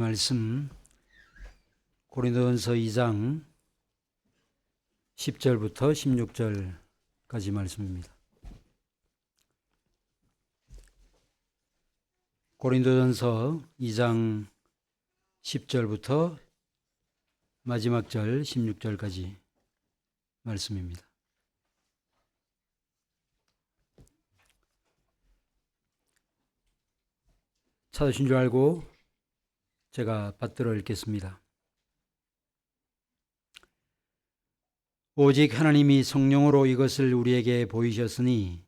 말씀 고린도전서 2장 10절부터 16절까지 말씀입니다. 고린도전서 2장 10절부터 마지막 절 16절까지 말씀입니다. 찾으신 줄 알고 제가 받들어 읽겠습니다. 오직 하나님이 성령으로 이것을 우리에게 보이셨으니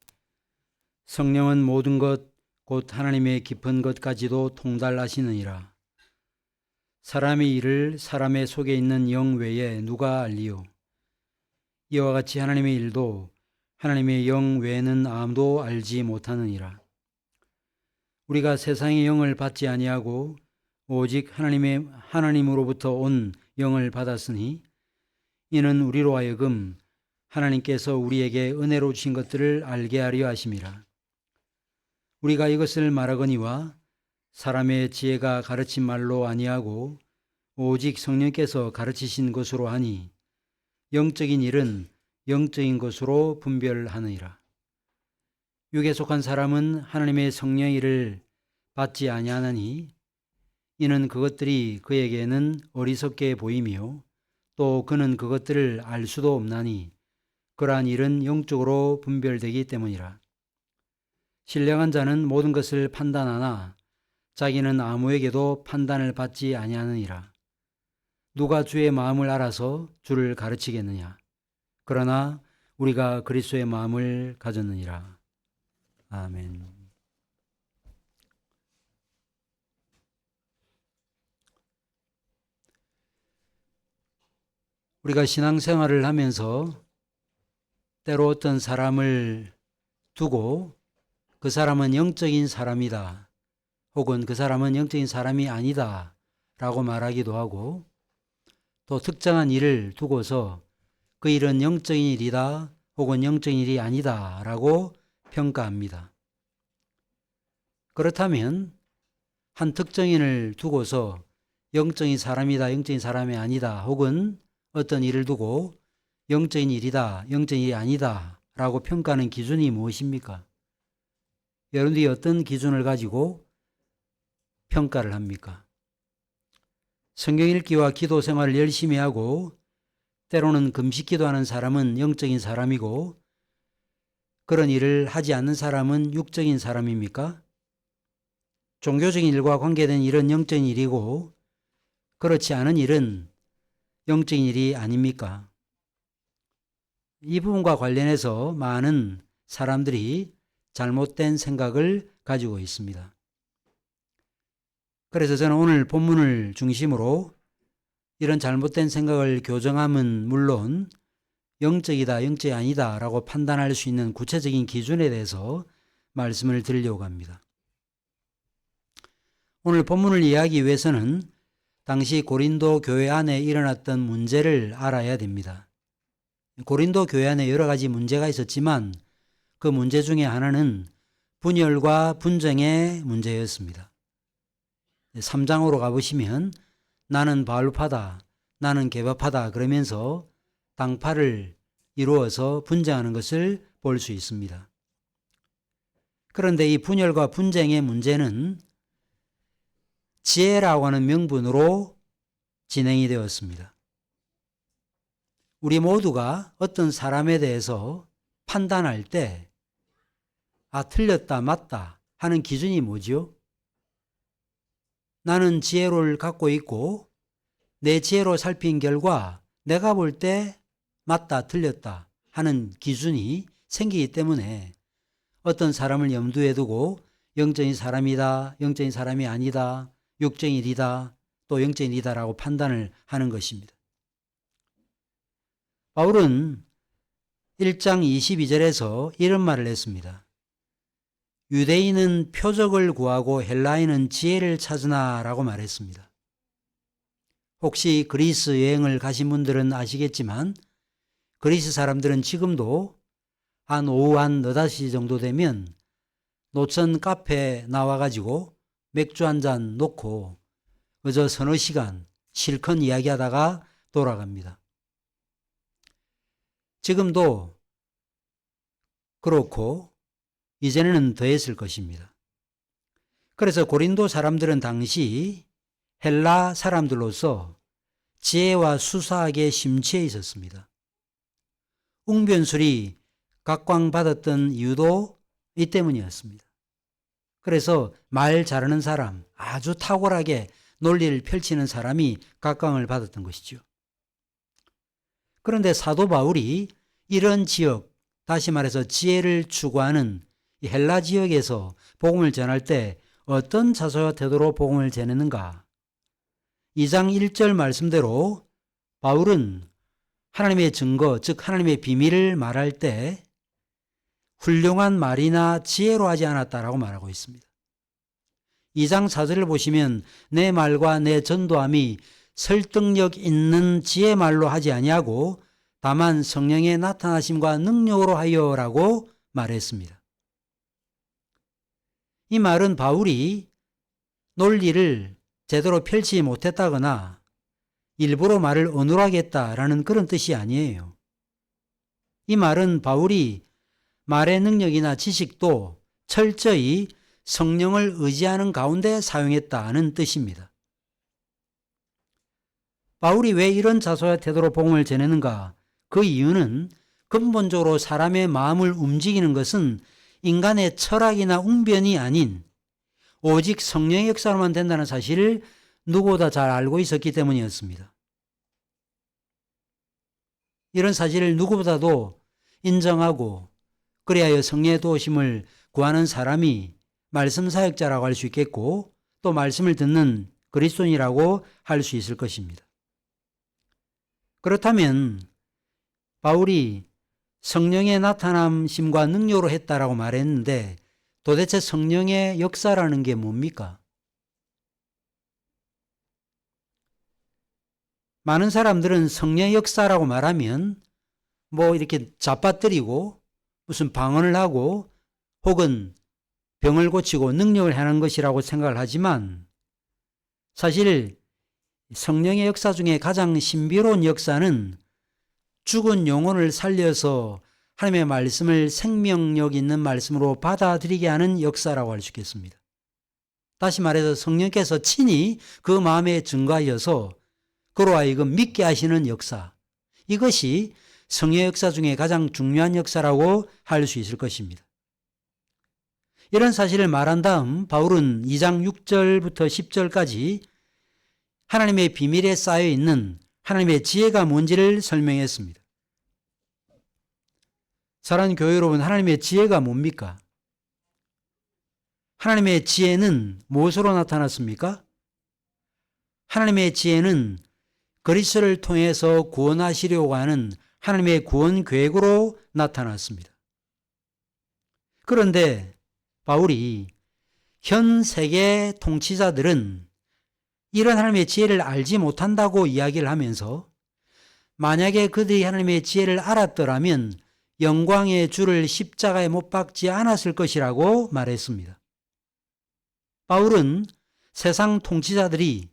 성령은 모든 것 곧 하나님의 깊은 것까지도 통달하시느니라. 사람의 일을 사람의 속에 있는 영 외에 누가 알리요? 이와 같이 하나님의 일도 하나님의 영 외에는 아무도 알지 못하느니라. 우리가 세상의 영을 받지 아니하고 오직 하나님으로부터 온 영을 받았으니 이는 우리로 하여금 하나님께서 우리에게 은혜로 주신 것들을 알게 하려 하심이라. 우리가 이것을 말하거니와 사람의 지혜가 가르친 말로 아니하고 오직 성령께서 가르치신 것으로 하니 영적인 일은 영적인 것으로 분별하느니라. 육에 속한 사람은 하나님의 성령의 일을 받지 아니하나니 이는 그것들이 그에게는 어리석게 보이며 또 그는 그것들을 알 수도 없나니 그러한 일은 영적으로 분별되기 때문이라. 신령한 자는 모든 것을 판단하나 자기는 아무에게도 판단을 받지 아니하느니라. 누가 주의 마음을 알아서 주를 가르치겠느냐? 그러나 우리가 그리스도의 마음을 가졌느니라. 아멘. 우리가 신앙생활을 하면서 때로 어떤 사람을 두고 그 사람은 영적인 사람이다 혹은 그 사람은 영적인 사람이 아니다 라고 말하기도 하고 또 특정한 일을 두고서 그 일은 영적인 일이다 혹은 영적인 일이 아니다 라고 평가합니다. 그렇다면 한 특정인을 두고서 영적인 사람이다 영적인 사람이 아니다 혹은 어떤 일을 두고 영적인 일이다 영적인 일이 아니다 라고 평가하는 기준이 무엇입니까? 여러분들이 어떤 기준을 가지고 평가를 합니까? 성경 읽기와 기도 생활을 열심히 하고 때로는 금식 기도하는 사람은 영적인 사람이고 그런 일을 하지 않는 사람은 육적인 사람입니까? 종교적인 일과 관계된 일은 영적인 일이고 그렇지 않은 일은 영적인 일이 아닙니까? 이 부분과 관련해서 많은 사람들이 잘못된 생각을 가지고 있습니다. 그래서 저는 오늘 본문을 중심으로 이런 잘못된 생각을 교정함은 물론 영적이다, 영적이 아니다 라고 판단할 수 있는 구체적인 기준에 대해서 말씀을 드리려고 합니다. 오늘 본문을 이해하기 위해서는 당시 고린도 교회 안에 일어났던 문제를 알아야 됩니다. 고린도 교회 안에 여러 가지 문제가 있었지만 그 문제 중에 하나는 분열과 분쟁의 문제였습니다. 3장으로 가보시면 나는 바울파다, 나는 게바파다 그러면서 당파를 이루어서 분쟁하는 것을 볼 수 있습니다. 그런데 이 분열과 분쟁의 문제는 지혜라고 하는 명분으로 진행이 되었습니다. 우리 모두가 어떤 사람에 대해서 판단할 때 틀렸다, 맞다 하는 기준이 뭐지요? 나는 지혜를 갖고 있고 내 지혜로 살핀 결과 내가 볼 때 맞다, 틀렸다 하는 기준이 생기기 때문에 어떤 사람을 염두에 두고 영적인 사람이다, 영적인 사람이 아니다, 육적인 일이다, 또 영적인 일이다 라고 판단을 하는 것입니다. 바울은 1장 22절에서 이런 말을 했습니다. 유대인은 표적을 구하고 헬라인은 지혜를 찾으나 라고 말했습니다. 혹시 그리스 여행을 가신 분들은 아시겠지만 그리스 사람들은 지금도 한 오후 한 4-5시 정도 되면 노천 카페에 나와가지고 맥주 한 잔 놓고 그저 서너 시간 실컷 이야기하다가 돌아갑니다. 지금도 그렇고 이전에는 더했을 것입니다. 그래서 고린도 사람들은 당시 헬라 사람들로서 지혜와 수사학에 심취해 있었습니다. 웅변술이 각광받았던 이유도 이 때문이었습니다. 그래서 말 잘하는 사람, 아주 탁월하게 논리를 펼치는 사람이 각광을 받았던 것이죠. 그런데 사도 바울이 이런 지역, 다시 말해서 지혜를 추구하는 이 헬라 지역에서 복음을 전할 때 어떤 자세와 태도로 복음을 전했는가? 2장 1절 말씀대로 바울은 하나님의 증거, 즉 하나님의 비밀을 말할 때 훌륭한 말이나 지혜로 하지 않았다라고 말하고 있습니다. 2장 4절을 보시면 내 말과 내 전도함이 설득력 있는 지혜 말로 하지 아니하고 다만 성령의 나타나심과 능력으로 하여라고 말했습니다. 이 말은 바울이 논리를 제대로 펼치지 못했다거나 일부러 말을 어눌하게 했다라는 그런 뜻이 아니에요. 이 말은 바울이 말의 능력이나 지식도 철저히 성령을 의지하는 가운데 사용했다는 뜻입니다. 바울이 왜 이런 자소와 태도로 복음을 전했는가? 그 이유는 근본적으로 사람의 마음을 움직이는 것은 인간의 철학이나 웅변이 아닌 오직 성령의 역사로만 된다는 사실을 누구보다 잘 알고 있었기 때문이었습니다. 이런 사실을 누구보다도 인정하고 그리하여 성령의 도우심을 구하는 사람이 말씀 사역자라고 할 수 있겠고 또 말씀을 듣는 그리스도인이라고 할 수 있을 것입니다. 그렇다면 바울이 성령의 나타남심과 능력으로 했다라고 말했는데 도대체 성령의 역사라는 게 뭡니까? 많은 사람들은 성령의 역사라고 말하면 뭐 이렇게 잡아뜨리고 무슨 방언을 하고 혹은 병을 고치고 능력을 하는 것이라고 생각을 하지만 사실 성령의 역사 중에 가장 신비로운 역사는 죽은 영혼을 살려서 하나님의 말씀을 생명력 있는 말씀으로 받아들이게 하는 역사라고 할 수 있겠습니다. 다시 말해서 성령께서 친히 그 마음에 증거하여서 그로 하여금 믿게 하시는 역사, 이것이 성령의 역사 중에 가장 중요한 역사라고 할 수 있을 것입니다. 이런 사실을 말한 다음 바울은 2장 6절부터 10절까지 하나님의 비밀에 쌓여 있는 하나님의 지혜가 뭔지를 설명했습니다. 사랑하는 교회 여러분, 하나님의 지혜가 뭡니까? 하나님의 지혜는 무엇으로 나타났습니까? 하나님의 지혜는 그리스도를 통해서 구원하시려고 하는 하나님의 구원 계획으로 나타났습니다. 그런데 바울이 현 세계 통치자들은 이런 하나님의 지혜를 알지 못한다고 이야기를 하면서 만약에 그들이 하나님의 지혜를 알았더라면 영광의 주를 십자가에 못 박지 않았을 것이라고 말했습니다. 바울은 세상 통치자들이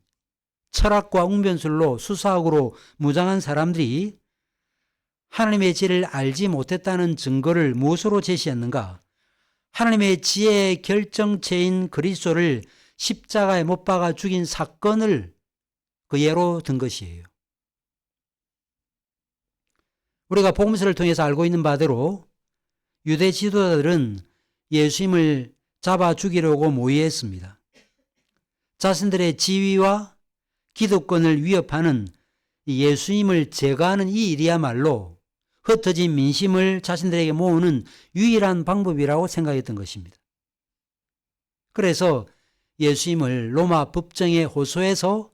철학과 웅변술로 수사학으로 무장한 사람들이 하나님의 지혜를 알지 못했다는 증거를 무엇으로 제시했는가? 하나님의 지혜의 결정체인 그리스도를 십자가에 못 박아 죽인 사건을 그 예로 든 것이에요. 우리가 복음서를 통해서 알고 있는 바대로 유대 지도자들은 예수님을 잡아 죽이려고 모의했습니다. 자신들의 지위와 기득권을 위협하는 예수님을 제거하는 이 일이야말로 흩어진 민심을 자신들에게 모으는 유일한 방법이라고 생각했던 것입니다. 그래서 예수님을 로마 법정에 호소해서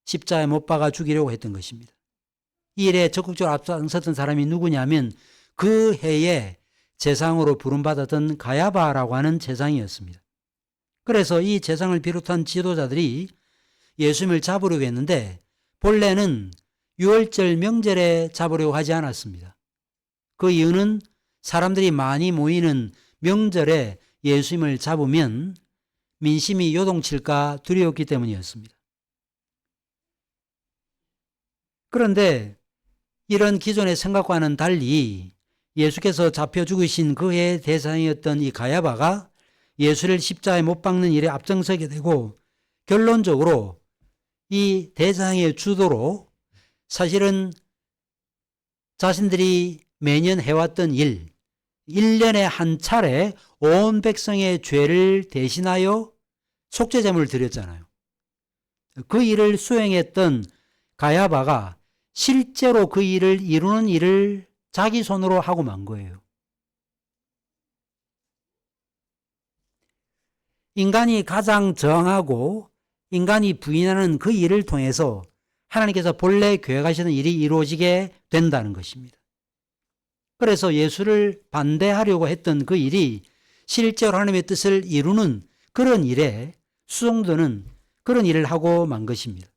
십자가에 못 박아 죽이려고 했던 것입니다. 이 일에 적극적으로 앞장섰던 사람이 누구냐면 그 해에 제상으로 부름받았던 가야바라고 하는 제상이었습니다. 그래서 이 제상을 비롯한 지도자들이 예수님을 잡으려고 했는데 본래는 유월절 명절에 잡으려고 하지 않았습니다. 그 이유는 사람들이 많이 모이는 명절에 예수님을 잡으면 민심이 요동칠까 두려웠기 때문이었습니다. 그런데 이런 기존의 생각과는 달리 예수께서 잡혀 죽으신 그의 대상이었던 이 가야바가 예수를 십자가에 못 박는 일에 앞장서게 되고 결론적으로 이 대장의 주도로 사실은 자신들이 매년 해왔던 일, 1년에 한 차례 온 백성의 죄를 대신하여 속죄제물을 드렸잖아요. 그 일을 수행했던 가야바가 실제로 그 일을 이루는 일을 자기 손으로 하고 만 거예요. 인간이 가장 저항하고 인간이 부인하는 그 일을 통해서 하나님께서 본래 계획하시는 일이 이루어지게 된다는 것입니다. 그래서 예수를 반대하려고 했던 그 일이 실제로 하나님의 뜻을 이루는 그런 일에 수종드는 그런 일을 하고 만 것입니다.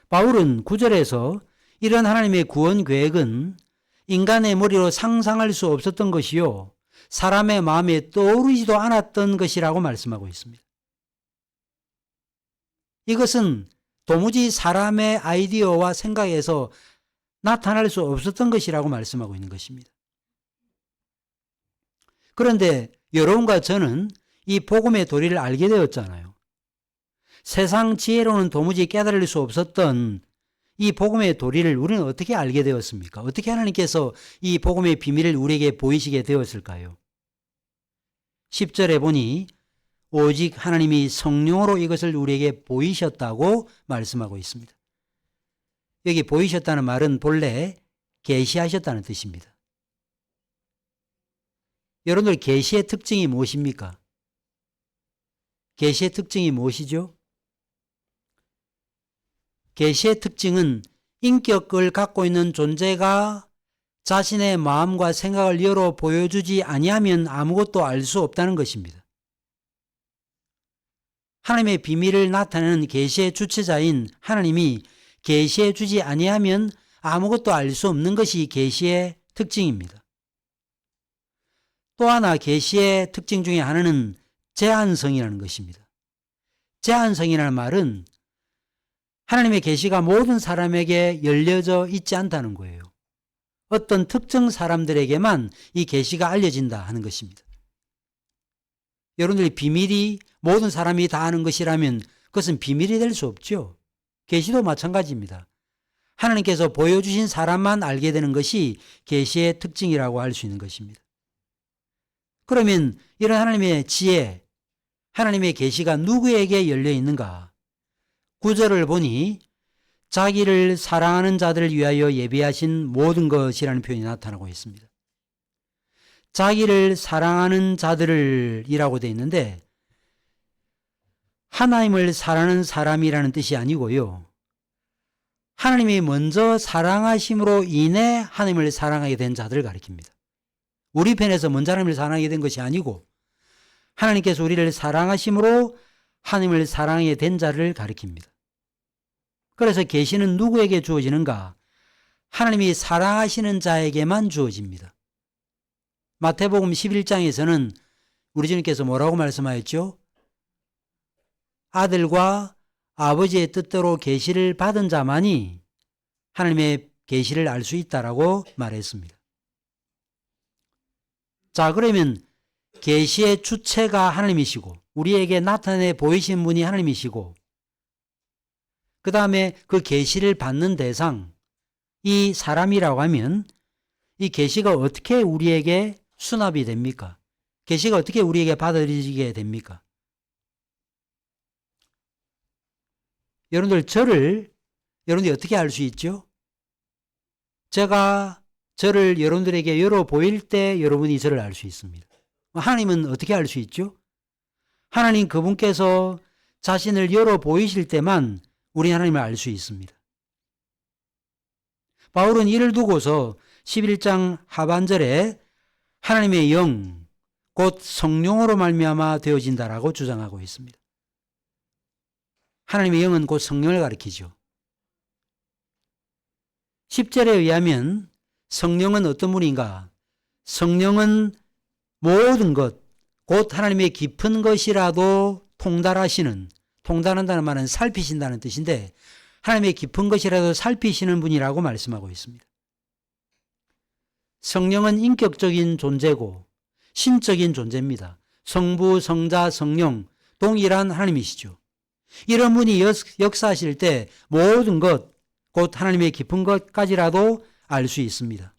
바울은 9절에서 이런 하나님의 구원 계획은 인간의 머리로 상상할 수 없었던 것이요 사람의 마음에 떠오르지도 않았던 것이라고 말씀하고 있습니다. 이것은 도무지 사람의 아이디어와 생각에서 나타날 수 없었던 것이라고 말씀하고 있는 것입니다. 그런데 여러분과 저는 이 복음의 도리를 알게 되었잖아요. 세상 지혜로는 도무지 깨달을 수 없었던 이 복음의 도리를 우리는 어떻게 알게 되었습니까? 어떻게 하나님께서 이 복음의 비밀을 우리에게 보이시게 되었을까요? 10절에 보니 오직 하나님이 성령으로 이것을 우리에게 보이셨다고 말씀하고 있습니다. 여기 보이셨다는 말은 본래 계시하셨다는 뜻입니다. 여러분들 계시의 특징이 무엇입니까? 계시의 특징이 무엇이죠? 계시의 특징은 인격을 갖고 있는 존재가 자신의 마음과 생각을 열어 보여주지 아니하면 아무것도 알 수 없다는 것입니다. 하나님의 비밀을 나타내는 계시의 주체자인 하나님이 계시해 주지 아니하면 아무것도 알 수 없는 것이 계시의 특징입니다. 또 하나 계시의 특징 중에 하나는 제한성이라는 것입니다. 제한성이라는 말은 하나님의 계시가 모든 사람에게 열려져 있지 않다는 거예요. 어떤 특정 사람들에게만 이 계시가 알려진다 하는 것입니다. 여러분들이 비밀이 모든 사람이 다 아는 것이라면 그것은 비밀이 될 수 없죠. 계시도 마찬가지입니다. 하나님께서 보여주신 사람만 알게 되는 것이 계시의 특징이라고 할 수 있는 것입니다. 그러면 이런 하나님의 지혜, 하나님의 계시가 누구에게 열려 있는가? 9절을 보니 자기를 사랑하는 자들을 위하여 예비하신 모든 것이라는 표현이 나타나고 있습니다. 자기를 사랑하는 자들이라고 되어 있는데 하나님을 사랑하는 사람이라는 뜻이 아니고요. 하나님이 먼저 사랑하심으로 인해 하나님을 사랑하게 된 자들을 가리킵니다. 우리 편에서 먼저 하나님을 사랑하게 된 것이 아니고 하나님께서 우리를 사랑하심으로 하나님을 사랑하게 된 자를 가리킵니다. 그래서 계시는 누구에게 주어지는가? 하나님이 사랑하시는 자에게만 주어집니다. 마태복음 11장에서는 우리 주님께서 뭐라고 말씀하였죠? 아들과 아버지의 뜻대로 계시를 받은 자만이 하나님의 계시를 알 수 있다라고 말했습니다. 자, 그러면 계시의 주체가 하나님이시고 우리에게 나타내 보이신 분이 하나님이시고 그 다음에 그 계시를 받는 대상, 이 사람이라고 하면 이 계시가 어떻게 우리에게 수납이 됩니까? 계시가 어떻게 우리에게 받아들이게 됩니까? 여러분들 여러분들이 어떻게 알 수 있죠? 제가 저를 여러분들에게 열어 보일 때 여러분이 저를 알 수 있습니다. 하나님은 어떻게 알 수 있죠? 하나님 그분께서 자신을 열어 보이실 때만 우리 하나님을 알 수 있습니다. 바울은 이를 두고서 11장 하반절에 하나님의 영, 곧 성령으로 말미암아 되어진다라고 주장하고 있습니다. 하나님의 영은 곧 성령을 가리키죠. 10절에 의하면 성령은 어떤 분인가? 성령은 모든 것, 곧 하나님의 깊은 것이라도 통달한다는 말은 살피신다는 뜻인데 하나님의 깊은 것이라도 살피시는 분이라고 말씀하고 있습니다. 성령은 인격적인 존재고 신적인 존재입니다. 성부, 성자, 성령 동일한 하나님이시죠. 이런 분이 역사하실 때 모든 것, 곧 하나님의 깊은 것까지라도 알 수 있습니다.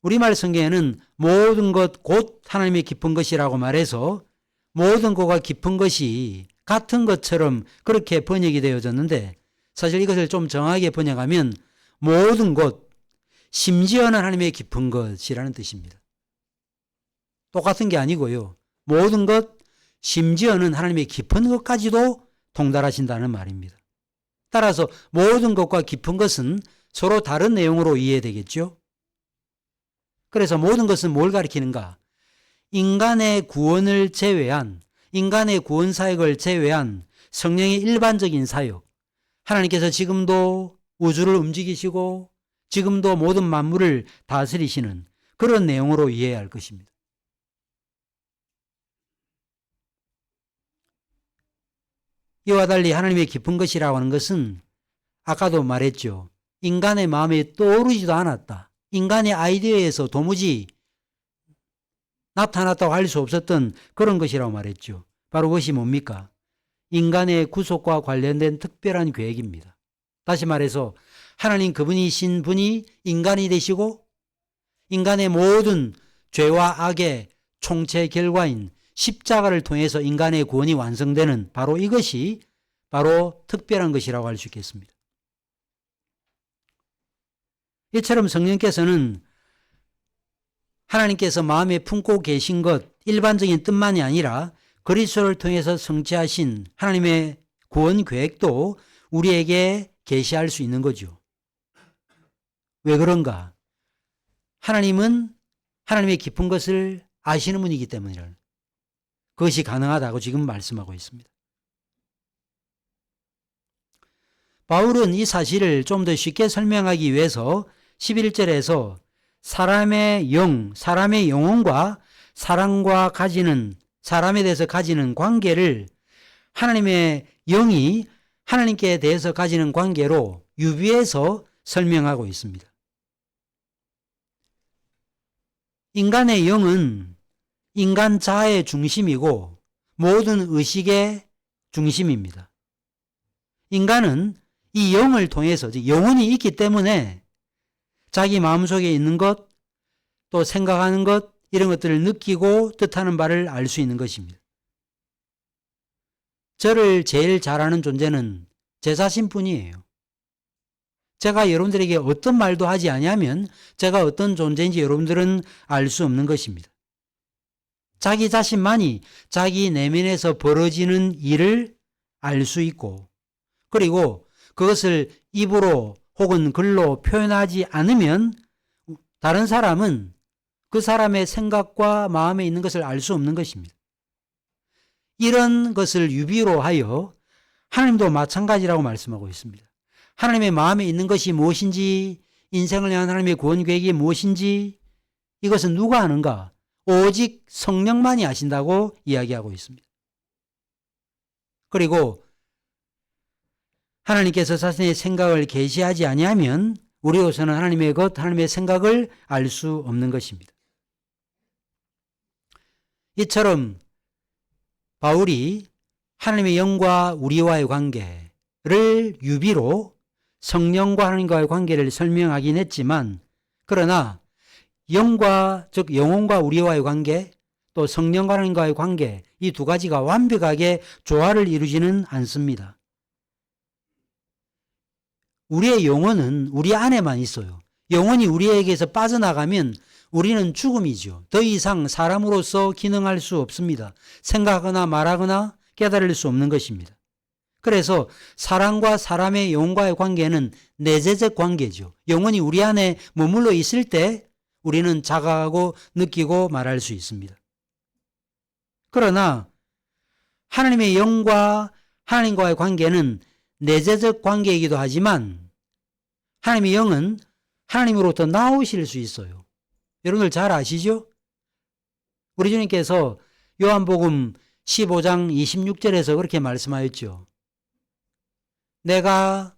우리말 성경에는 모든 것, 곧 하나님의 깊은 것이라고 말해서 모든 것과 깊은 것이 같은 것처럼 그렇게 번역이 되어졌는데, 사실 이것을 좀 정확하게 번역하면 모든 것, 심지어는 하나님의 깊은 것이라는 뜻입니다. 똑같은 게 아니고요. 모든 것, 심지어는 하나님의 깊은 것까지도 통달하신다는 말입니다. 따라서 모든 것과 깊은 것은 서로 다른 내용으로 이해되겠죠. 그래서 모든 것은 뭘 가리키는가? 인간의 구원을 제외한, 인간의 구원 사역을 제외한 성령의 일반적인 사역, 하나님께서 지금도 우주를 움직이시고 지금도 모든 만물을 다스리시는 그런 내용으로 이해해야 할 것입니다. 이와 달리 하나님의 깊은 것이라고 하는 것은 아까도 말했죠. 인간의 마음에 떠오르지도 않았다. 인간의 아이디어에서 도무지 나타났다고 할 수 없었던 그런 것이라고 말했죠. 바로 그것이 뭡니까? 인간의 구속과 관련된 특별한 계획입니다. 다시 말해서 하나님 그분이신 분이 인간이 되시고 인간의 모든 죄와 악의 총체 결과인 십자가를 통해서 인간의 구원이 완성되는 바로 이것이 바로 특별한 것이라고 할 수 있겠습니다. 이처럼 성령께서는 하나님께서 마음에 품고 계신 것, 일반적인 뜻만이 아니라 그리스도를 통해서 성취하신 하나님의 구원 계획도 우리에게 계시할 수 있는 거죠. 왜 그런가? 하나님은 하나님의 깊은 것을 아시는 분이기 때문이라. 그것이 가능하다고 지금 말씀하고 있습니다. 바울은 이 사실을 좀 더 쉽게 설명하기 위해서 11절에서 사람의 영혼과 사람과 가지는, 사람에 대해서 가지는 관계를 하나님의 영이 하나님께 대해서 가지는 관계로 유비해서 설명하고 있습니다. 인간의 영은 인간 자아의 중심이고 모든 의식의 중심입니다. 인간은 이 영을 통해서, 영혼이 있기 때문에 자기 마음속에 있는 것, 또 생각하는 것, 이런 것들을 느끼고 뜻하는 바를 알 수 있는 것입니다. 저를 제일 잘 아는 존재는 제 자신뿐이에요. 제가 여러분들에게 어떤 말도 하지 아니하면 제가 어떤 존재인지 여러분들은 알 수 없는 것입니다. 자기 자신만이 자기 내면에서 벌어지는 일을 알 수 있고, 그리고 그것을 입으로 혹은 글로 표현하지 않으면 다른 사람은 그 사람의 생각과 마음에 있는 것을 알 수 없는 것입니다. 이런 것을 유비로 하여 하나님도 마찬가지라고 말씀하고 있습니다. 하나님의 마음에 있는 것이 무엇인지, 인생을 향한 하나님의 구원 계획이 무엇인지, 이것은 누가 아는가? 오직 성령만이 아신다고 이야기하고 있습니다. 그리고 하나님께서 자신의 생각을 계시하지 아니하면 우리로서는 하나님의 것, 하나님의 생각을 알 수 없는 것입니다. 이처럼 바울이 하나님의 영과 우리와의 관계를 유비로 성령과 하나님과의 관계를 설명하긴 했지만, 그러나 영과, 즉 영혼과 우리와의 관계, 또 성령과 하나님과의 관계, 이 두 가지가 완벽하게 조화를 이루지는 않습니다. 우리의 영혼은 우리 안에만 있어요. 영혼이 우리에게서 빠져나가면 우리는 죽음이죠. 더 이상 사람으로서 기능할 수 없습니다. 생각하거나 말하거나 깨달을 수 없는 것입니다. 그래서 사람과 사람의 영혼과의 관계는 내재적 관계죠. 영혼이 우리 안에 머물러 있을 때 우리는 자각하고 느끼고 말할 수 있습니다. 그러나 하나님의 영과 하나님과의 관계는 내재적 관계이기도 하지만 하나님의 영은 하나님으로부터 나오실 수 있어요. 여러분들 잘 아시죠? 우리 주님께서 요한복음 15장 26절에서 그렇게 말씀하였죠. 내가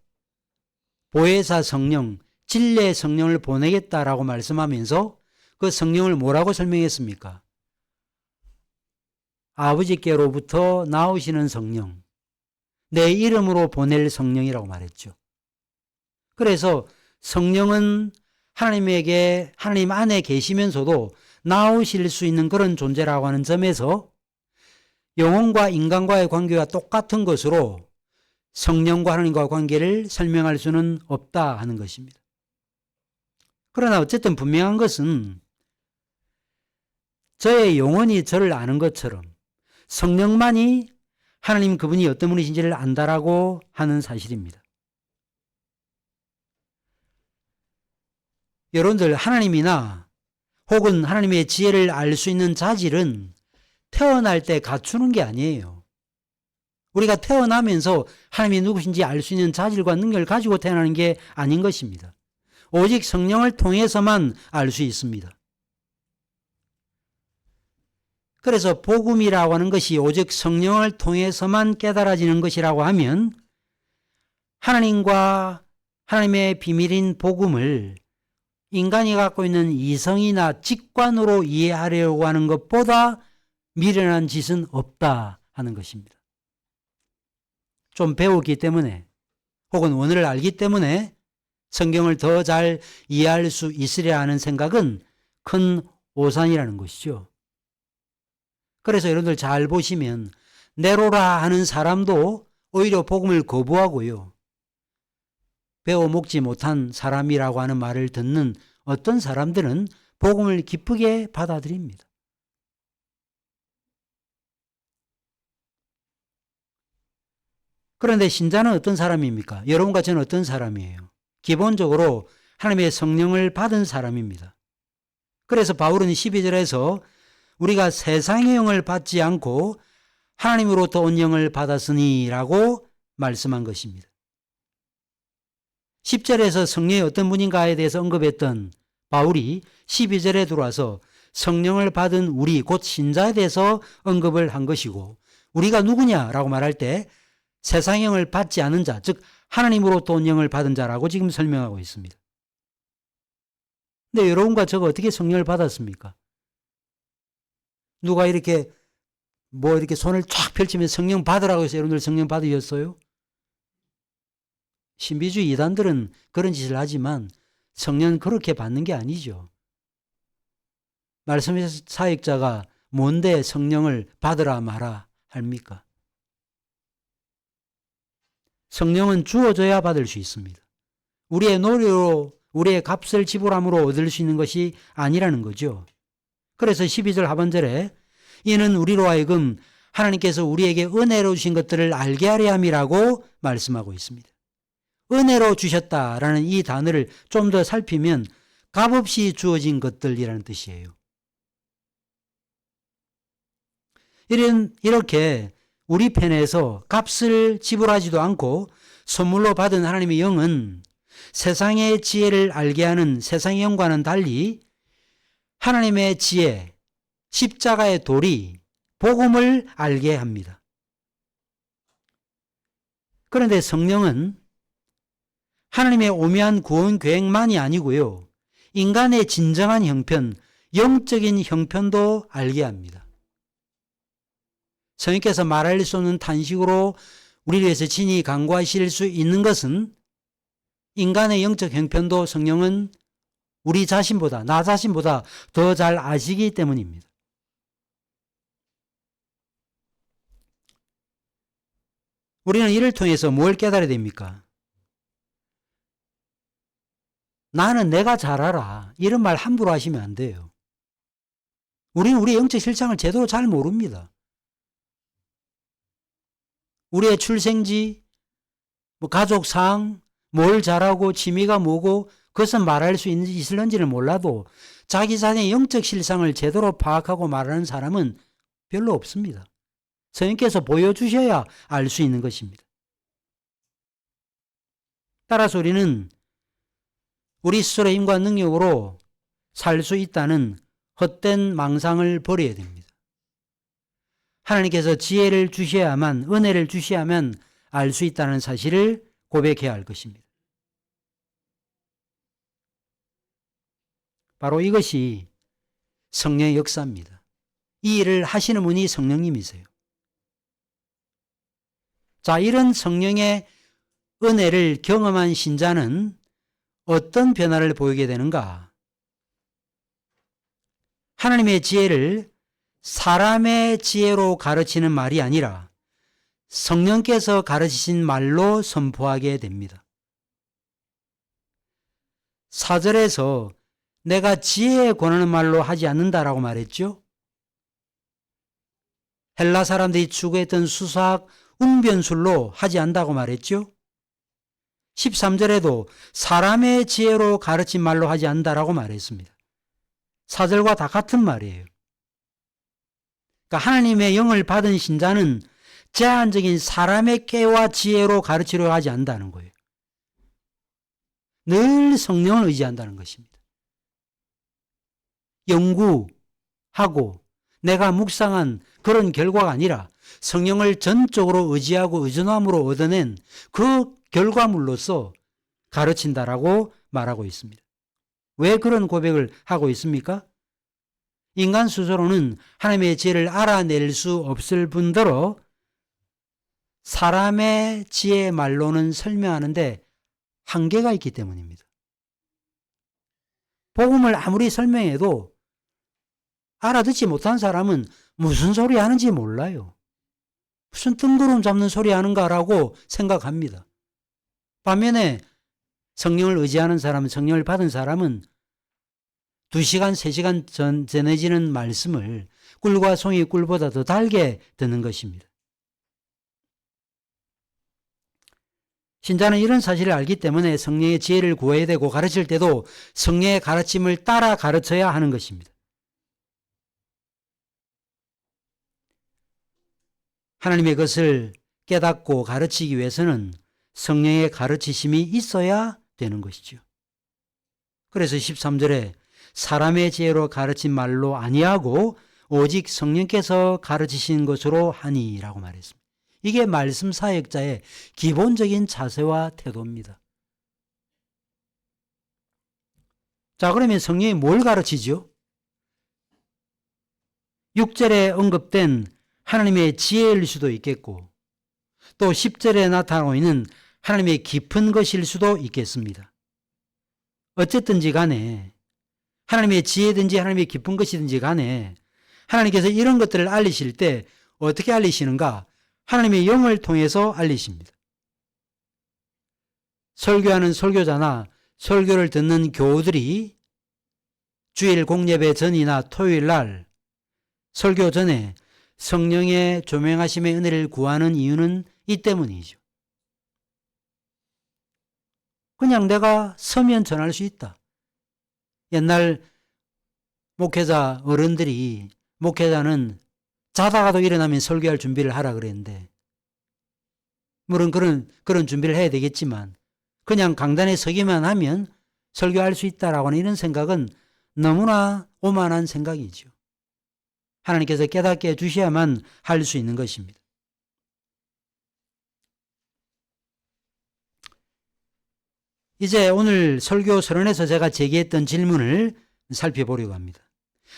보혜사 성령, 진리의 성령을 보내겠다라고 말씀하면서 그 성령을 뭐라고 설명했습니까? 아버지께로부터 나오시는 성령, 내 이름으로 보낼 성령이라고 말했죠. 그래서 성령은 하나님 안에 계시면서도 나오실 수 있는 그런 존재라고 하는 점에서 영혼과 인간과의 관계가 똑같은 것으로 성령과 하나님과의 관계를 설명할 수는 없다 하는 것입니다. 그러나 어쨌든 분명한 것은 저의 영혼이 저를 아는 것처럼 성령만이 하나님 그분이 어떤 분이신지를 안다라고 하는 사실입니다. 여러분들 하나님이나 혹은 하나님의 지혜를 알 수 있는 자질은 태어날 때 갖추는 게 아니에요. 우리가 태어나면서 하나님이 누구신지 알 수 있는 자질과 능력을 가지고 태어나는 게 아닌 것입니다. 오직 성령을 통해서만 알 수 있습니다. 그래서 복음이라고 하는 것이 오직 성령을 통해서만 깨달아지는 것이라고 하면 하나님과 하나님의 비밀인 복음을 인간이 갖고 있는 이성이나 직관으로 이해하려고 하는 것보다 미련한 짓은 없다 하는 것입니다. 좀 배웠기 때문에 혹은 원어를 알기 때문에 성경을 더 잘 이해할 수 있으려 하는 생각은 큰 오산이라는 것이죠. 그래서 여러분들 잘 보시면 네로라 하는 사람도 오히려 복음을 거부하고요. 배워 먹지 못한 사람이라고 하는 말을 듣는 어떤 사람들은 복음을 기쁘게 받아들입니다. 그런데 신자는 어떤 사람입니까? 여러분과 저는 어떤 사람이에요? 기본적으로 하나님의 성령을 받은 사람입니다. 그래서 바울은 12절에서 우리가 세상의 영을 받지 않고 하나님으로부터 온 영을 받았으니 라고 말씀한 것입니다. 10절에서 성령이 어떤 분인가에 대해서 언급했던 바울이 12절에 들어와서 성령을 받은 우리 곧 신자에 대해서 언급을 한 것이고 우리가 누구냐라고 말할 때 세상의 영을 받지 않은 자, 즉 하나님으로부터 온 영을 받은 자라고 지금 설명하고 있습니다. 근데 여러분과 저가 어떻게 성령을 받았습니까? 누가 이렇게 이렇게 손을 쫙 펼치면 성령 받으라고 해서 여러분들 성령 받으셨어요? 신비주의 이단들은 그런 짓을 하지만 성령은 그렇게 받는 게 아니죠. 말씀의 사역자가 뭔데 성령을 받으라 마라 합니까? 성령은 주어져야 받을 수 있습니다. 우리의 노력으로 우리의 값을 지불함으로 얻을 수 있는 것이 아니라는 거죠. 그래서 12절 하반절에 이는 우리로 하여금 하나님께서 우리에게 은혜로 주신 것들을 알게 하려 함이라고 말씀하고 있습니다. 은혜로 주셨다라는 이 단어를 좀 더 살피면 값없이 주어진 것들이라는 뜻이에요. 이렇게 우리 편에서 값을 지불하지도 않고 선물로 받은 하나님의 영은 세상의 지혜를 알게 하는 세상의 영과는 달리 하나님의 지혜, 십자가의 도리, 복음을 알게 합니다. 그런데 성령은 하나님의 오묘한 구원 계획만이 아니고요. 인간의 진정한 형편, 영적인 형편도 알게 합니다. 성령께서 말할 수 없는 탄식으로 우리를 위해서 친히 간구하실 수 있는 것은 인간의 영적 형편도 성령은 우리 자신보다, 나 자신보다 더 잘 아시기 때문입니다. 우리는 이를 통해서 뭘 깨달아야 됩니까? 나는 내가 잘 알아. 이런 말 함부로 하시면 안 돼요. 우리는 우리의 영적 실상을 제대로 잘 모릅니다. 우리의 출생지, 가족상, 뭘 잘하고 취미가 뭐고 그것은 말할 수 있을는지를 몰라도 자기 자신의 영적 실상을 제대로 파악하고 말하는 사람은 별로 없습니다. 성령께서 보여주셔야 알 수 있는 것입니다. 따라서 우리는 우리 스스로의 힘과 능력으로 살 수 있다는 헛된 망상을 버려야 됩니다. 하나님께서 지혜를 주셔야만, 은혜를 주셔야만 알 수 있다는 사실을 고백해야 할 것입니다. 바로 이것이 성령의 역사입니다. 이 일을 하시는 분이 성령님이세요. 자, 이런 성령의 은혜를 경험한 신자는 어떤 변화를 보이게 되는가? 하나님의 지혜를 사람의 지혜로 가르치는 말이 아니라 성령께서 가르치신 말로 선포하게 됩니다. 4절에서 내가 지혜에 권하는 말로 하지 않는다라고 말했죠. 헬라 사람들이 추구했던 수사학 웅변술로 하지 않는다고 말했죠. 13절에도 사람의 지혜로 가르친 말로 하지 않는다라고 말했습니다. 4절과 다 같은 말이에요. 그러니까 하나님의 영을 받은 신자는 제한적인 사람의 꾀와 지혜로 가르치려 하지 않는다는 거예요. 늘 성령을 의지한다는 것입니다. 연구하고 내가 묵상한 그런 결과가 아니라 성령을 전적으로 의지하고 의존함으로 얻어낸 그 결과물로서 가르친다라고 말하고 있습니다. 왜 그런 고백을 하고 있습니까? 인간 스스로는 하나님의 지혜를 알아낼 수 없을 뿐더러 사람의 지혜 말로는 설명하는데 한계가 있기 때문입니다. 복음을 아무리 설명해도 알아듣지 못한 사람은 무슨 소리 하는지 몰라요. 무슨 뜬구름 잡는 소리 하는가라고 생각합니다. 반면에 성령을 의지하는 사람은, 성령을 받은 사람은 2시간, 3시간 전해지는 말씀을 꿀과 송이 꿀보다 더 달게 듣는 것입니다. 신자는 이런 사실을 알기 때문에 성령의 지혜를 구해야 되고 가르칠 때도 성령의 가르침을 따라 가르쳐야 하는 것입니다. 하나님의 것을 깨닫고 가르치기 위해서는 성령의 가르치심이 있어야 되는 것이죠. 그래서 13절에 사람의 지혜로 가르친 말로 아니하고 오직 성령께서 가르치신 것으로 하니라고 말했습니다. 이게 말씀 사역자의 기본적인 자세와 태도입니다. 자, 그러면 성령이 뭘 가르치죠? 6절에 언급된 하나님의 지혜일 수도 있겠고 또 10절에 나타나고 있는 하나님의 깊은 것일 수도 있겠습니다. 어쨌든지 간에 하나님의 지혜든지 하나님의 깊은 것이든지 간에 하나님께서 이런 것들을 알리실 때 어떻게 알리시는가? 하나님의 영을 통해서 알리십니다. 설교하는 설교자나 설교를 듣는 교우들이 주일 공예배 전이나 토요일 날 설교 전에 성령의 조명하심의 은혜를 구하는 이유는 이 때문이죠. 그냥 내가 서면 전할 수 있다. 옛날 목회자 어른들이 목회자는 자다가도 일어나면 설교할 준비를 하라 그랬는데 물론 그런 준비를 해야 되겠지만 그냥 강단에 서기만 하면 설교할 수 있다라고 하는 이런 생각은 너무나 오만한 생각이죠. 하나님께서 깨닫게 해주셔야만 할 수 있는 것입니다. 이제 오늘 설교 서론에서 제가 제기했던 질문을 살펴보려고 합니다.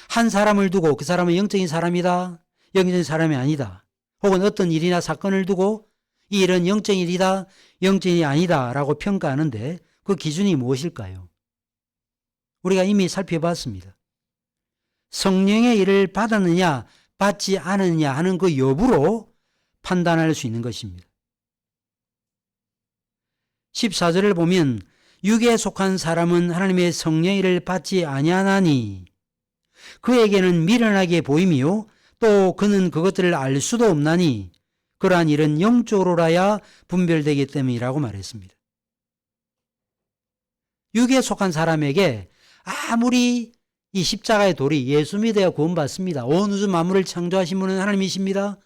한 사람을 두고 그 사람은 영적인 사람이다, 영적인 사람이 아니다. 혹은 어떤 일이나 사건을 두고 이 일은 영적인 일이다, 영적인이 아니다 라고 평가하는데 그 기준이 무엇일까요? 우리가 이미 살펴봤습니다. 성령의 일을 받았느냐 받지 않았느냐 하는 그 여부로 판단할 수 있는 것입니다. 14절을 보면 육에 속한 사람은 하나님의 성령의 일을 받지 아니하나니 그에게는 미련하게 보이며 또 그는 그것들을 알 수도 없나니 그러한 일은 영적으로라야 분별되기 때문이라고 말했습니다. 육에 속한 사람에게 아무리 이 십자가의 돌이 예수 믿어야 구원받습니다. 온 우주 만물을 창조하신 분은 하나님이십니다.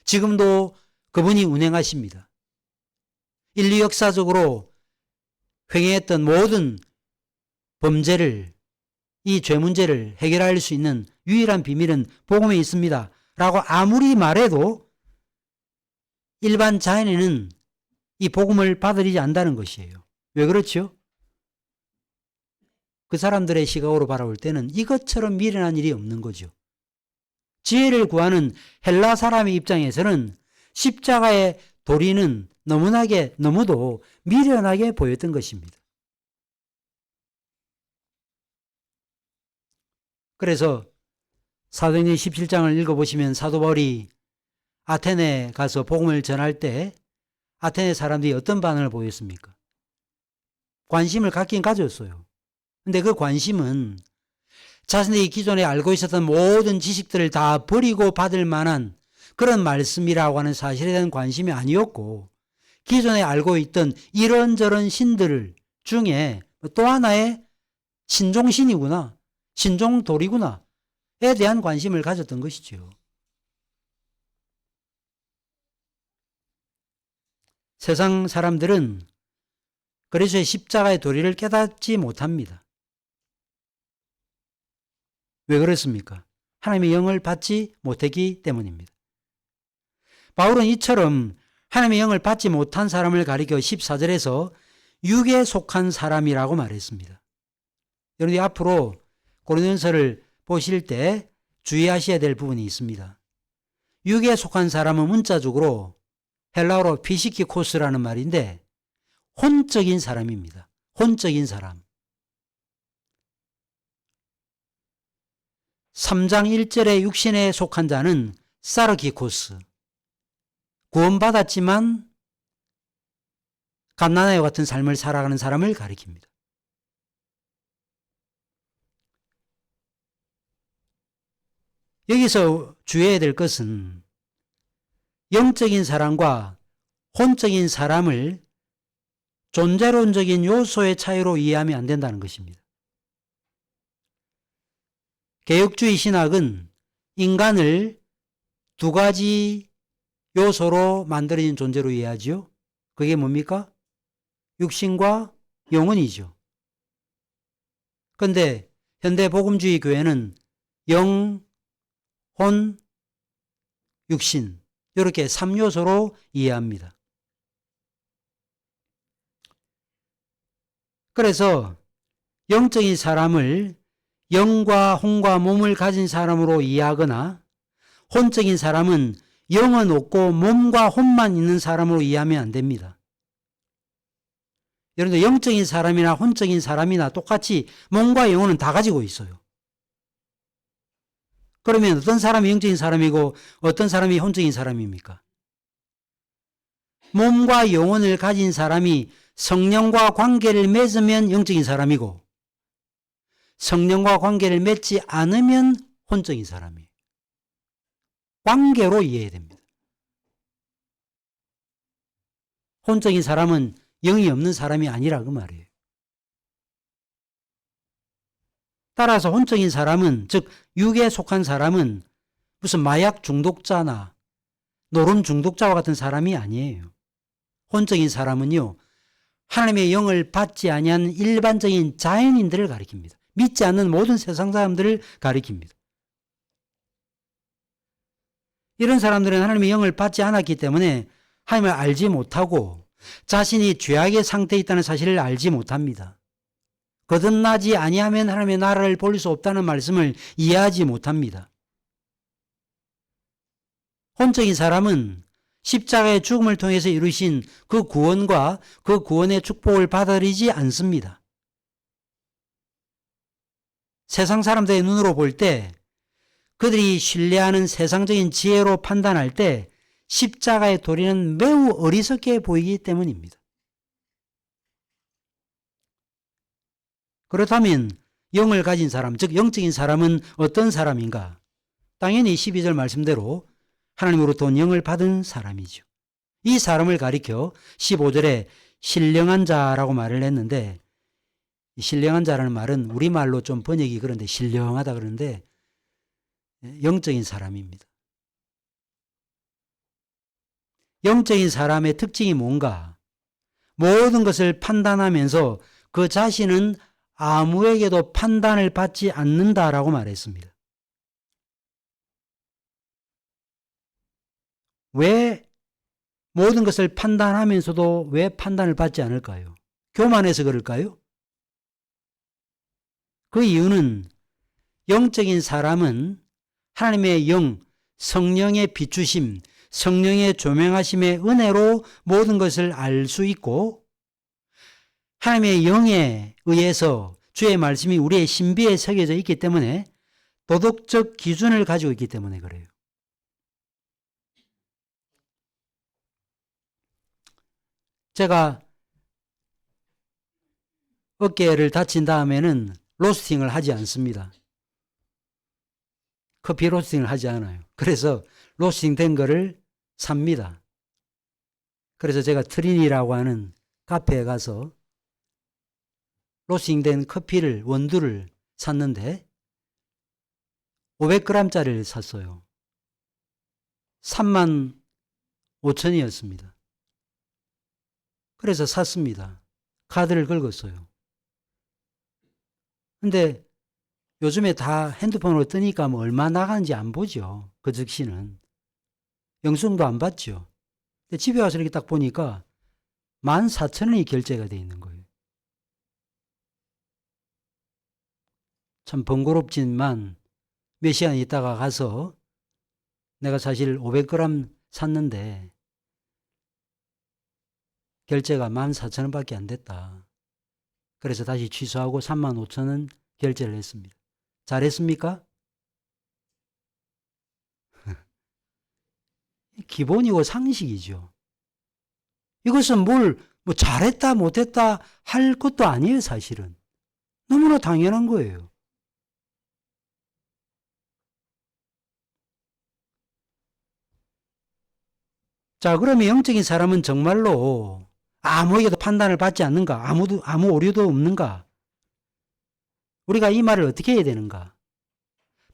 지금도 그분이 운행하십니다. 인류 역사적으로 횡행했던 모든 범죄를, 이 죄 문제를 해결할 수 있는 유일한 비밀은 복음에 있습니다 라고 아무리 말해도 일반 자연에는 이 복음을 받아들이지 않는다는 것이에요. 왜 그렇죠? 그 사람들의 시각으로 바라볼 때는 이것처럼 미련한 일이 없는 거죠. 지혜를 구하는 헬라 사람의 입장에서는 십자가의 도리는 너무도 미련하게 보였던 것입니다. 그래서 사도행전 17장을 읽어보시면 사도 바울이 아테네에 가서 복음을 전할 때 아테네 사람들이 어떤 반응을 보였습니까? 관심을 갖긴 가졌어요. 근데 그 관심은 자신들이 기존에 알고 있었던 모든 지식들을 다 버리고 받을 만한 그런 말씀이라고 하는 사실에 대한 관심이 아니었고, 기존에 알고 있던 이런저런 신들 중에 또 하나의 신종신이구나, 신종돌이구나에 대한 관심을 가졌던 것이죠. 세상 사람들은 그리스도의 십자가의 도리를 깨닫지 못합니다. 왜 그렇습니까? 하나님의 영을 받지 못했기 때문입니다. 바울은 이처럼 하나님의 영을 받지 못한 사람을 가리켜 14절에서 육에 속한 사람이라고 말했습니다. 여러분이 앞으로 고린도전서를 보실 때 주의하셔야 될 부분이 있습니다. 육에 속한 사람은 문자적으로 헬라어로 피시키코스라는 말인데 혼적인 사람입니다. 혼적인 사람. 3장 1절에 육신에 속한 자는 사르기코스, 구원받았지만 갓나나와 같은 삶을 살아가는 사람을 가리킵니다. 여기서 주의해야 될 것은 영적인 사람과 혼적인 사람을 존재론적인 요소의 차이로 이해하면 안 된다는 것입니다. 개혁주의 신학은 인간을 두 가지 요소로 만들어진 존재로 이해하죠. 그게 뭡니까? 육신과 영혼이죠. 그런데 현대 복음주의 교회는 영, 혼, 육신 이렇게 3요소로 이해합니다. 그래서 영적인 사람을 영과 혼과 몸을 가진 사람으로 이해하거나 혼적인 사람은 영은 없고 몸과 혼만 있는 사람으로 이해하면 안 됩니다. 여러분들 영적인 사람이나 혼적인 사람이나 똑같이 몸과 영혼은 다 가지고 있어요. 그러면 어떤 사람이 영적인 사람이고 어떤 사람이 혼적인 사람입니까? 몸과 영혼을 가진 사람이 성령과 관계를 맺으면 영적인 사람이고 성령과 관계를 맺지 않으면 혼적인 사람이에요. 관계로 이해해야 됩니다. 혼적인 사람은 영이 없는 사람이 아니라 그 말이에요. 따라서 혼적인 사람은, 즉 육에 속한 사람은 무슨 마약 중독자나 노름 중독자와 같은 사람이 아니에요. 혼적인 사람은요, 하나님의 영을 받지 아니한 일반적인 자연인들을 가리킵니다. 믿지 않는 모든 세상 사람들을 가리킵니다. 이런 사람들은 하나님의 영을 받지 않았기 때문에 하나님을 알지 못하고 자신이 죄악의 상태에 있다는 사실을 알지 못합니다. 거듭나지 아니하면 하나님의 나라를 볼 수 없다는 말씀을 이해하지 못합니다. 혼적인 사람은 십자가의 죽음을 통해서 이루신 그 구원과 그 구원의 축복을 받아들이지 않습니다. 세상 사람들의 눈으로 볼 때 그들이 신뢰하는 세상적인 지혜로 판단할 때 십자가의 도리는 매우 어리석게 보이기 때문입니다. 그렇다면 영을 가진 사람, 즉 영적인 사람은 어떤 사람인가? 당연히 12절 말씀대로 하나님으로부터 온 영을 받은 사람이죠. 이 사람을 가리켜 15절에 신령한 자라고 말을 했는데, 신령한 자라는 말은 우리말로 좀 번역이 그런데 신령하다 그러는데 영적인 사람입니다. 영적인 사람의 특징이 뭔가? 모든 것을 판단하면서 그 자신은 아무에게도 판단을 받지 않는다라고 말했습니다. 왜 모든 것을 판단하면서도 왜 판단을 받지 않을까요? 교만해서 그럴까요? 그 이유는 영적인 사람은 하나님의 영, 성령의 비추심, 성령의 조명하심의 은혜로 모든 것을 알 수 있고 하나님의 영에 의해서 주의 말씀이 우리의 신비에 새겨져 있기 때문에 도덕적 기준을 가지고 있기 때문에 그래요. 제가 어깨를 다친 다음에는 로스팅을 하지 않습니다. 커피 로스팅을 하지 않아요. 그래서 로스팅 된 거를 삽니다. 그래서 제가 트린이라고 하는 카페에 가서 로스팅 된 커피를, 원두를 샀는데 500g짜리를 샀어요. 35,000원이었습니다. 그래서 샀습니다. 카드를 긁었어요. 근데 요즘에 다 핸드폰으로 뜨니까 뭐 얼마 나가는지 안 보죠. 그 즉시는. 영수증도 안 받죠. 근데 집에 와서 이렇게 딱 보니까 14,000원이 결제가 돼 있는 거예요. 참 번거롭지만 몇 시간 있다가 가서 내가 사실 500g 샀는데 결제가 14,000원밖에 안 됐다. 그래서 다시 취소하고 35,000원 결제를 했습니다. 잘했습니까? 기본이고 상식이죠. 이것은 뭐 잘했다 못했다 할 것도 아니에요, 사실은. 너무나 당연한 거예요. 자, 그러면 영적인 사람은 정말로 아무에게도 판단을 받지 않는가? 아무 오류도 없는가? 우리가 이 말을 어떻게 해야 되는가?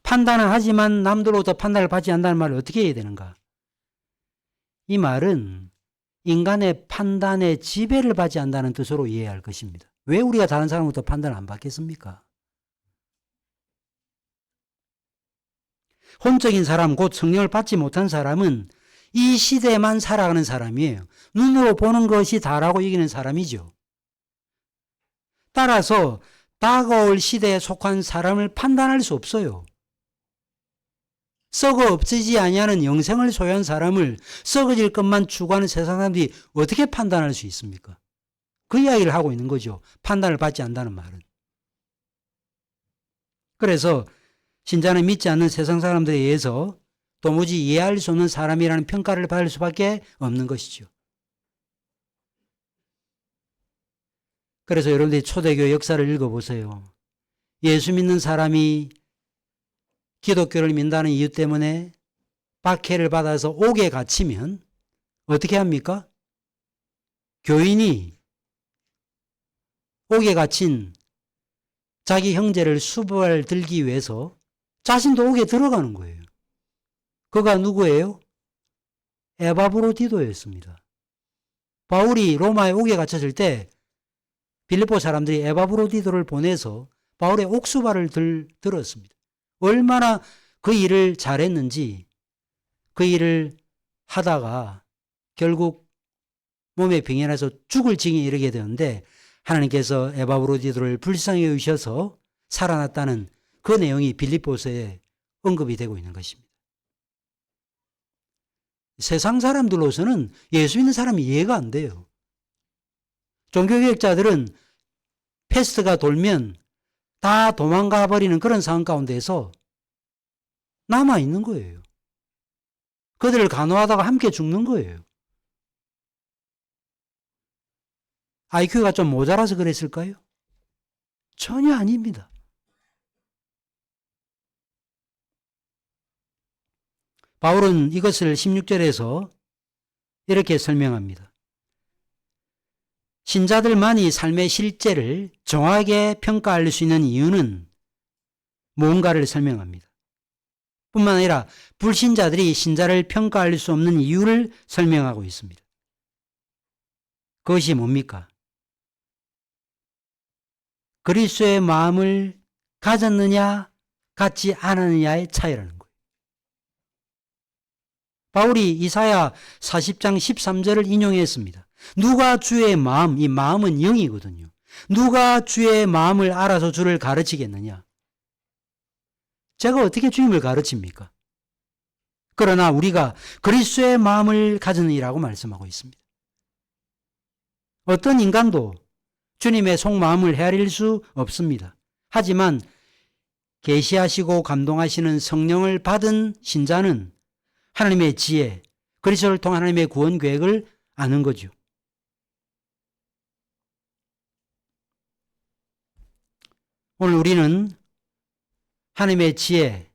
판단은 하지만 남들로부터 판단을 받지 않는다는 말을 어떻게 해야 되는가? 이 말은 인간의 판단에 지배를 받지 않는다는 뜻으로 이해해야 할 것입니다. 왜 우리가 다른 사람부터 판단을 안 받겠습니까? 혼적인 사람, 곧 성령을 받지 못한 사람은 이 시대에만 살아가는 사람이에요. 눈으로 보는 것이 다라고 여기는 사람이죠. 따라서 다가올 시대에 속한 사람을 판단할 수 없어요. 썩어 없어지지 아니하는 영생을 소유한 사람을 썩어질 것만 추구하는 세상 사람들이 어떻게 판단할 수 있습니까? 그 이야기를 하고 있는 거죠. 판단을 받지 않는다는 말은. 그래서 신자는 믿지 않는 세상 사람들에 의해서 도무지 이해할 수 없는 사람이라는 평가를 받을 수밖에 없는 것이죠. 그래서 여러분들이 초대교 역사를 읽어보세요. 예수 믿는 사람이 기독교를 믿는다는 이유 때문에 박해를 받아서 옥에 갇히면 어떻게 합니까? 교인이 옥에 갇힌 자기 형제를 수발 들기 위해서 자신도 옥에 들어가는 거예요. 그가 누구예요? 에바브로디도였습니다. 바울이 로마에 옥에 갇혔을 때 빌립보 사람들이 에바브로디도를 보내서 바울의 옥수발을 들었습니다. 얼마나 그 일을 잘했는지 그 일을 하다가 결국 몸에 병이 나서 죽을 징에 이르게 되는데 하나님께서 에바브로디도를 불쌍히 여기셔서 살아났다는 그 내용이 빌립보서에 언급이 되고 있는 것입니다. 세상 사람들로서는 예수 믿는 사람이 이해가 안 돼요. 종교개혁자들은 패스트가 돌면 다 도망가 버리는 그런 상황 가운데서 남아 있는 거예요. 그들을 간호하다가 함께 죽는 거예요. IQ가 좀 모자라서 그랬을까요? 전혀 아닙니다. 바울은 이것을 16절에서 이렇게 설명합니다. 신자들만이 삶의 실제를 정확하게 평가할 수 있는 이유는 무언가를 설명합니다. 뿐만 아니라 불신자들이 신자를 평가할 수 없는 이유를 설명하고 있습니다. 그것이 뭡니까? 그리스도의 마음을 가졌느냐, 갖지 않았느냐의 차이라는 거예요. 바울이 이사야 40장 13절을 인용했습니다. 누가 주의 마음, 이 마음은 영이거든요. 누가 주의 마음을 알아서 주를 가르치겠느냐? 제가 어떻게 주님을 가르칩니까? 그러나 우리가 그리스도의 마음을 가졌느니라고 말씀하고 있습니다. 어떤 인간도 주님의 속마음을 헤아릴 수 없습니다. 하지만 계시하시고 감동하시는 성령을 받은 신자는 하나님의 지혜, 그리스도를 통한 하나님의 구원 계획을 아는 거죠. 오늘 우리는 하나님의 지혜,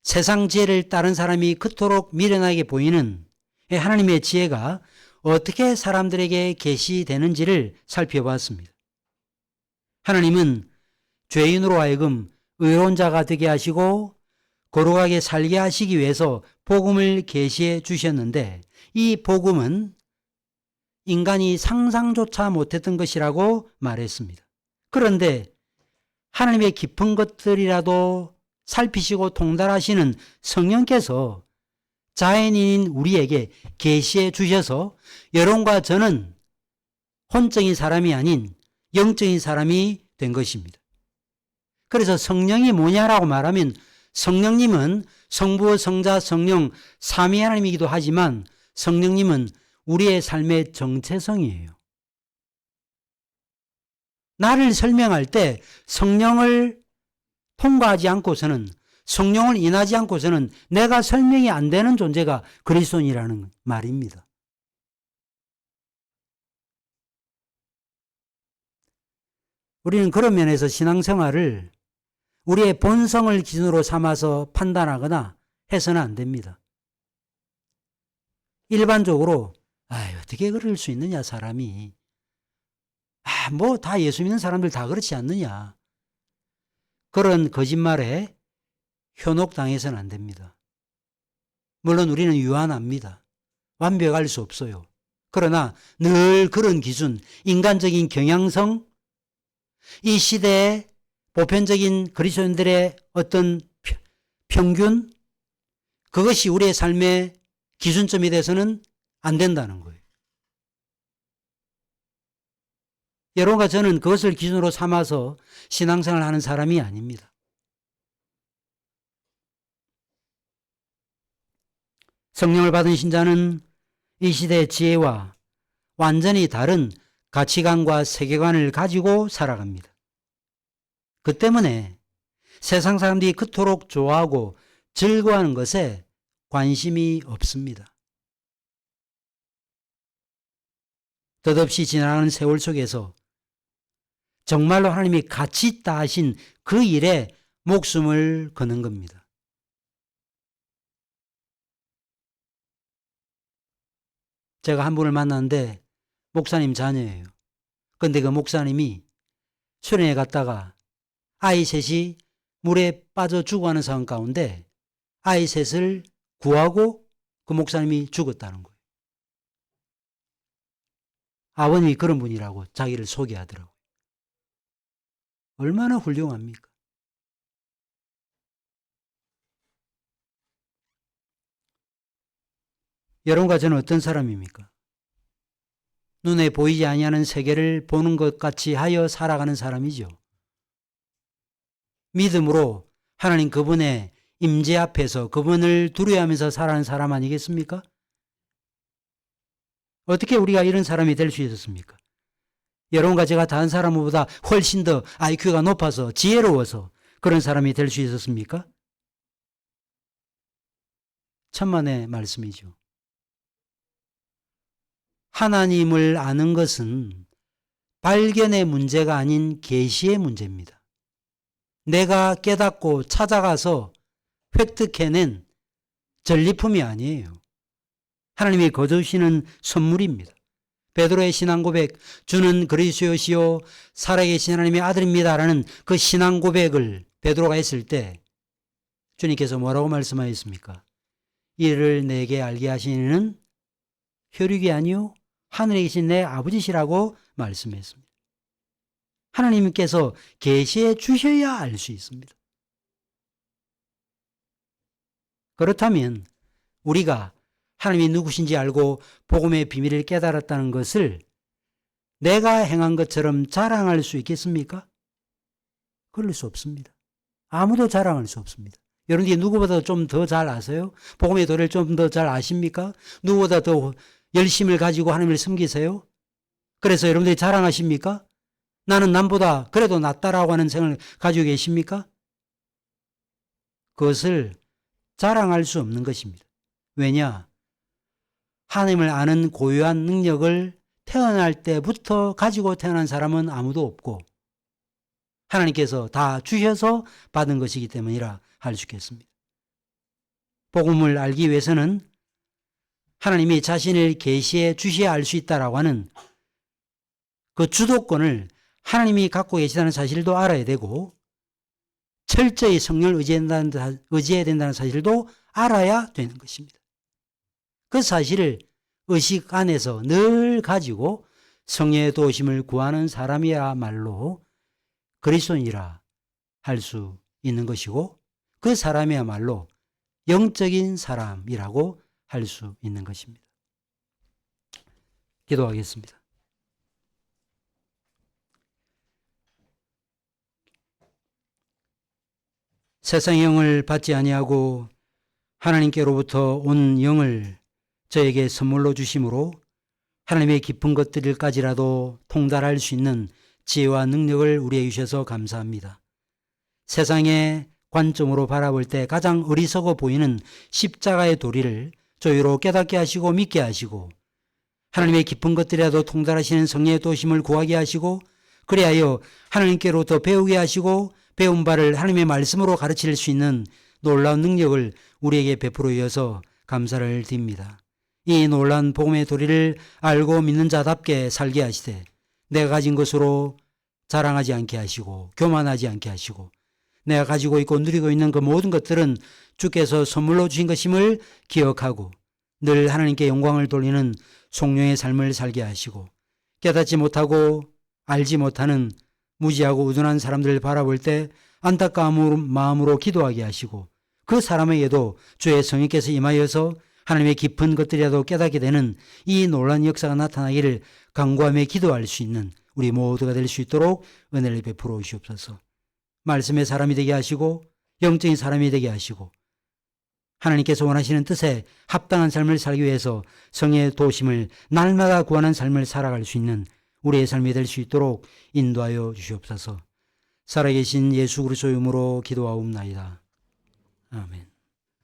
세상 지혜를 따른 사람이 그토록 미련하게 보이는 하나님의 지혜가 어떻게 사람들에게 계시되는지를 살펴봤습니다. 하나님은 죄인으로 하여금 의로운 자가 되게 하시고 거룩하게 살게 하시기 위해서 복음을 계시해 주셨는데 이 복음은 인간이 상상조차 못했던 것이라고 말했습니다. 그런데 하나님의 깊은 것들이라도 살피시고 통달하시는 성령께서 자연인인 우리에게 계시해 주셔서 여러분과 저는 혼적인 사람이 아닌 영적인 사람이 된 것입니다. 그래서 성령이 뭐냐라고 말하면 성령님은 성부, 성자, 성령 삼위 하나님이기도 하지만 성령님은 우리의 삶의 정체성이에요. 나를 설명할 때 성령을 통과하지 않고서는, 성령을 인하지 않고서는 내가 설명이 안 되는 존재가 그리스도인이라는 말입니다. 우리는 그런 면에서 신앙생활을 우리의 본성을 기준으로 삼아서 판단하거나 해서는 안 됩니다. 일반적으로 어떻게 그럴 수 있느냐 사람이. 뭐 다 예수 믿는 사람들 다 그렇지 않느냐. 그런 거짓말에 현혹당해서는 안 됩니다. 물론 우리는 유한합니다. 완벽할 수 없어요. 그러나 늘 그런 기준, 인간적인 경향성, 이 시대의 보편적인 그리스도인들의 어떤 평균, 그것이 우리의 삶의 기준점이 돼서는 안 된다는 거예요. 여러분과 저는 그것을 기준으로 삼아서 신앙생활을 하는 사람이 아닙니다. 성령을 받은 신자는 이 시대의 지혜와 완전히 다른 가치관과 세계관을 가지고 살아갑니다. 그 때문에 세상 사람들이 그토록 좋아하고 즐거워하는 것에 관심이 없습니다. 덧없이 지나가는 세월 속에서 정말로 하나님이 가치 있다 하신 그 일에 목숨을 거는 겁니다. 제가 한 분을 만났는데 목사님 자녀예요. 그런데 그 목사님이 수련회 갔다가 아이 셋이 물에 빠져 죽어가는 상황 가운데 아이 셋을 구하고 그 목사님이 죽었다는 거예요. 아버님이 그런 분이라고 자기를 소개하더라고요. 얼마나 훌륭합니까? 여러분과 저는 어떤 사람입니까? 눈에 보이지 아니하는 세계를 보는 것 같이 하여 살아가는 사람이죠. 믿음으로 하나님 그분의 임재 앞에서 그분을 두려워하면서 살아가는 사람 아니겠습니까? 어떻게 우리가 이런 사람이 될 수 있었습니까? 여러분과 제가 다른 사람보다 훨씬 더 IQ가 높아서 지혜로워서 그런 사람이 될 수 있었습니까? 천만의 말씀이죠. 하나님을 아는 것은 발견의 문제가 아닌 계시의 문제입니다. 내가 깨닫고 찾아가서 획득해낸 전리품이 아니에요. 하나님이 거두시는 선물입니다. 베드로의 신앙 고백, 주는 그리스도시요 살아계신 하나님의 아들입니다라는 그 신앙 고백을 베드로가 했을 때 주님께서 뭐라고 말씀하셨습니까? 이를 내게 알게 하시는 혈육이 아니요 하늘에 계신 내 아버지시라고 말씀했습니다. 하나님께서 계시해 주셔야 알 수 있습니다. 그렇다면 우리가 하나님이 누구신지 알고 복음의 비밀을 깨달았다는 것을 내가 행한 것처럼 자랑할 수 있겠습니까? 그럴 수 없습니다. 아무도 자랑할 수 없습니다. 여러분들이 누구보다 좀 더 잘 아세요? 복음의 도리를 좀 더 잘 아십니까? 누구보다 더 열심을 가지고 하나님을 섬기세요? 그래서 여러분들이 자랑하십니까? 나는 남보다 그래도 낫다라고 하는 생각을 가지고 계십니까? 그것을 자랑할 수 없는 것입니다. 왜냐? 하나님을 아는 고유한 능력을 태어날 때부터 가지고 태어난 사람은 아무도 없고 하나님께서 다 주셔서 받은 것이기 때문이라 할 수 있겠습니다. 복음을 알기 위해서는 하나님이 자신을 계시해 주셔야 알 수 있다라고 하는 그 주도권을 하나님이 갖고 계시다는 사실도 알아야 되고 철저히 성령을 의지해야 된다는 사실도 알아야 되는 것입니다. 그 사실을 의식 안에서 늘 가지고 성령의 도우심을 구하는 사람이야말로 그리스도인이라 할 수 있는 것이고 그 사람이야말로 영적인 사람이라고 할 수 있는 것입니다. 기도하겠습니다. 세상의 영을 받지 아니하고 하나님께로부터 온 영을 저에게 선물로 주심으로 하나님의 깊은 것들까지라도 통달할 수 있는 지혜와 능력을 우리에게 주셔서 감사합니다. 세상의 관점으로 바라볼 때 가장 어리석어 보이는 십자가의 도리를 조유로 깨닫게 하시고 믿게 하시고 하나님의 깊은 것들이라도 통달하시는 성령의 도심을 구하게 하시고 그리하여 하나님께로부터 배우게 하시고 배운 바를 하나님의 말씀으로 가르칠 수 있는 놀라운 능력을 우리에게 베풀어 주셔서 감사를 드립니다. 이 놀라운 복음의 도리를 알고 믿는 자답게 살게 하시되 내가 가진 것으로 자랑하지 않게 하시고 교만하지 않게 하시고 내가 가지고 있고 누리고 있는 그 모든 것들은 주께서 선물로 주신 것임을 기억하고 늘 하나님께 영광을 돌리는 송령의 삶을 살게 하시고 깨닫지 못하고 알지 못하는 무지하고 우둔한 사람들을 바라볼 때 안타까운 마음으로 기도하게 하시고 그 사람에게도 주의 성령께서 임하여서 하나님의 깊은 것들이라도 깨닫게 되는 이 놀라운 역사가 나타나기를 간구하며 기도할 수 있는 우리 모두가 될 수 있도록 은혜를 베풀어 주시옵소서. 말씀의 사람이 되게 하시고 영적인 사람이 되게 하시고 하나님께서 원하시는 뜻에 합당한 삶을 살기 위해서 성의 도심을 날마다 구하는 삶을 살아갈 수 있는 우리의 삶이 될 수 있도록 인도하여 주시옵소서. 살아계신 예수 그리스도의 이름으로 기도하옵나이다. 아멘.